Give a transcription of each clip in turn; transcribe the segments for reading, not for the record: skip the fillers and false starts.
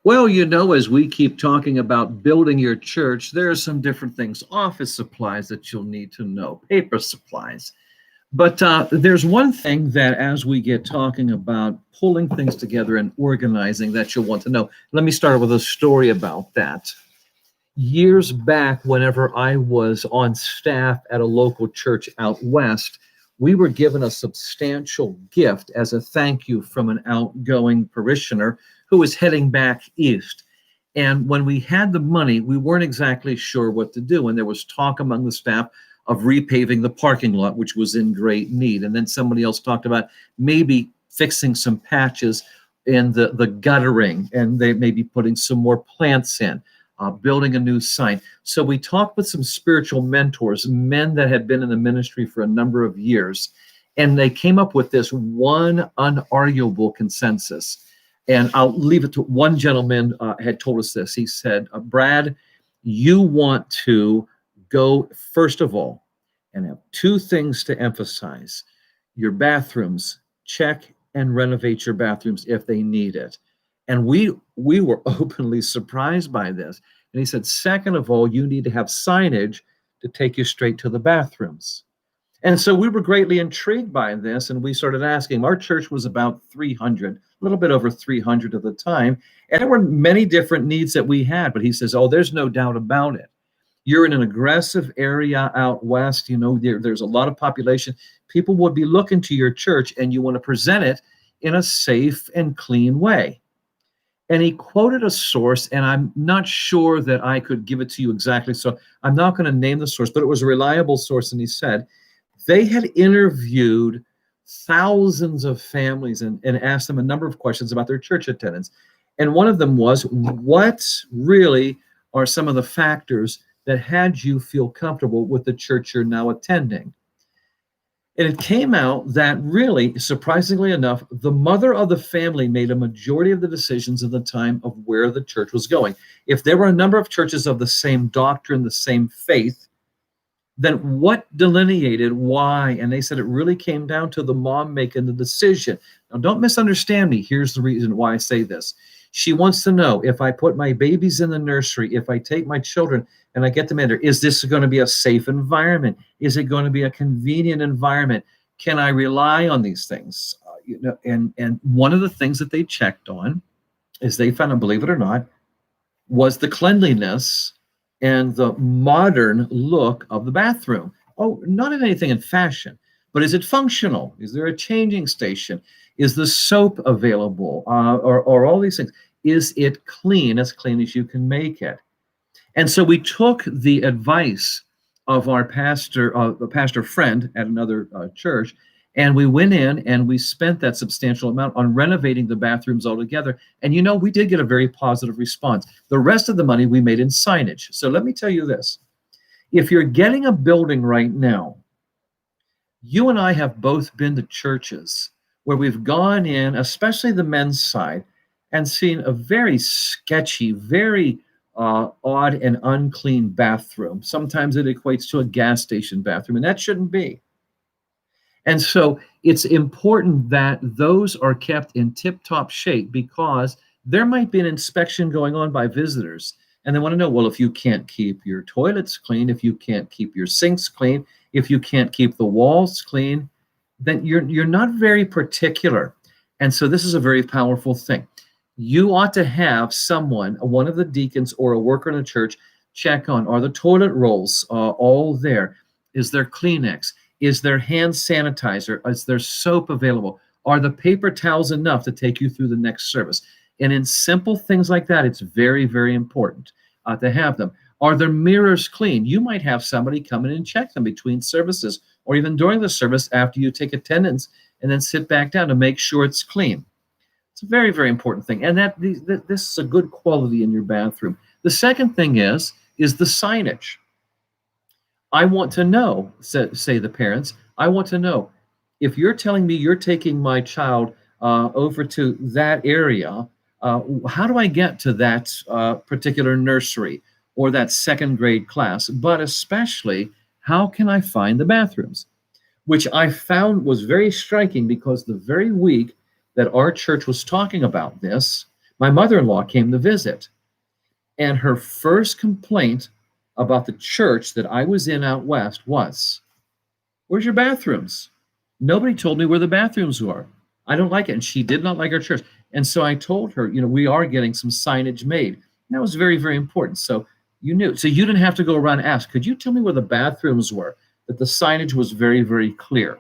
Well, as we keep talking about building your church, there are some different things, office supplies that you'll need to know, paper supplies. But there's one thing that as we get talking about pulling things together and organizing that you'll want to know. Let me start with a story about that. Years back, whenever I was on staff at a local church out west, we were given a substantial gift as a thank you from an outgoing parishioner who was heading back east. And when we had the money, we weren't exactly sure what to do. And there was talk among the staff of repaving the parking lot, which was in great need. And then somebody else talked about maybe fixing some patches in the guttering, and they may be putting some more plants in, building a new sign. So we talked with some spiritual mentors, men that had been in the ministry for a number of years, and they came up with this one unarguable consensus. And I'll leave it to one gentleman had told us this. He said, Brad, you want to go, first of all, and have two things to emphasize. Your bathrooms, check and renovate your bathrooms if they need it. And we were openly surprised by this. And he said, second of all, you need to have signage to take you straight to the bathrooms. And so we were greatly intrigued by this, and we started asking. Our church was about 300, a little bit over 300 at the time, and there were many different needs that we had. But he says, oh, there's no doubt about it. You're in an aggressive area out west. There's a lot of population. People would be looking to your church, and you want to present it in a safe and clean way. And he quoted a source, and I'm not sure that I could give it to you exactly, so I'm not going to name the source, but it was a reliable source, and he said they had interviewed thousands of families and asked them a number of questions about their church attendance. And one of them was, what really are some of the factors that had you feel comfortable with the church you're now attending? And it came out that really, surprisingly enough, the mother of the family made a majority of the decisions at the time of where the church was going. If there were a number of churches of the same doctrine, the same faith, then what delineated why? And they said it really came down to the mom making the decision. Now, don't misunderstand me. Here's the reason why I say this. She wants to know, if I put my babies in the nursery, if I take my children and I get them in there, is this going to be a safe environment? Is it going to be a convenient environment? Can I rely on these things? And one of the things that they checked on is they found, believe it or not, was the cleanliness and the modern look of the bathroom. Oh, not in anything in fashion, but is it functional? Is there a changing station? Is the soap available? Or all these things? Is it clean, as clean as you can make it? And so we took the advice of our pastor, a pastor friend at another church, and we went in and we spent that substantial amount on renovating the bathrooms altogether. And we did get a very positive response. The rest of the money we made in signage. So let me tell you this. If you're getting a building right now, you and I have both been to churches where we've gone in, especially the men's side, and seen a very sketchy, very odd and unclean bathroom. Sometimes it equates to a gas station bathroom, and that shouldn't be. And so it's important that those are kept in tip-top shape, because there might be an inspection going on by visitors, and they want to know, well, if you can't keep your toilets clean, if you can't keep your sinks clean, if you can't keep the walls clean, then you're not very particular. And so this is a very powerful thing. You ought to have someone, one of the deacons or a worker in the church, check on, are the toilet rolls all there? Is there Kleenex? Is there hand sanitizer? Is there soap available? Are the paper towels enough to take you through the next service? And in simple things like that, it's very, very important to have them. Are their mirrors clean? You might have somebody come in and check them between services, or even during the service after you take attendance, and then sit back down to make sure it's clean. It's a very, very important thing. And this is a good quality in your bathroom. The second thing is the signage. I want to know, say the parents, I want to know, if you're telling me you're taking my child over to that area, how do I get to that particular nursery or that second grade class? But especially, how can I find the bathrooms? Which I found was very striking, because the very week that our church was talking about this, My mother-in-law came to visit, and her first complaint about the church that I was in out west was, "Where's your bathrooms? Nobody told me where the bathrooms were. I don't like it." And she did not like our church. And so I told her, we are getting some signage made. And that was very, very important. So you knew. So you didn't have to go around and ask, "Could you tell me where the bathrooms were?" That the signage was very, very clear.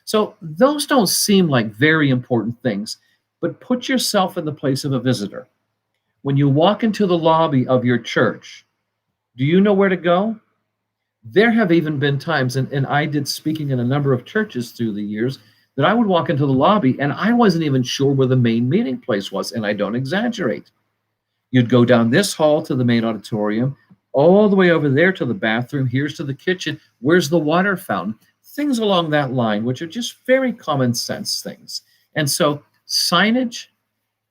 So those don't seem like very important things, but put yourself in the place of a visitor. When you walk into the lobby of your church, do you know where to go? There have even been times, and I did speaking in a number of churches through the years, that I would walk into the lobby and I wasn't even sure where the main meeting place was, and I don't exaggerate. You'd go down this hall to the main auditorium, all the way over there to the bathroom, here's to the kitchen, where's the water fountain? Things along that line, which are just very common sense things. And so signage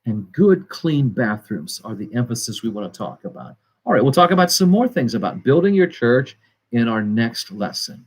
and good, clean bathrooms are the emphasis we want to talk about. All right, we'll talk about some more things about building your church in our next lesson.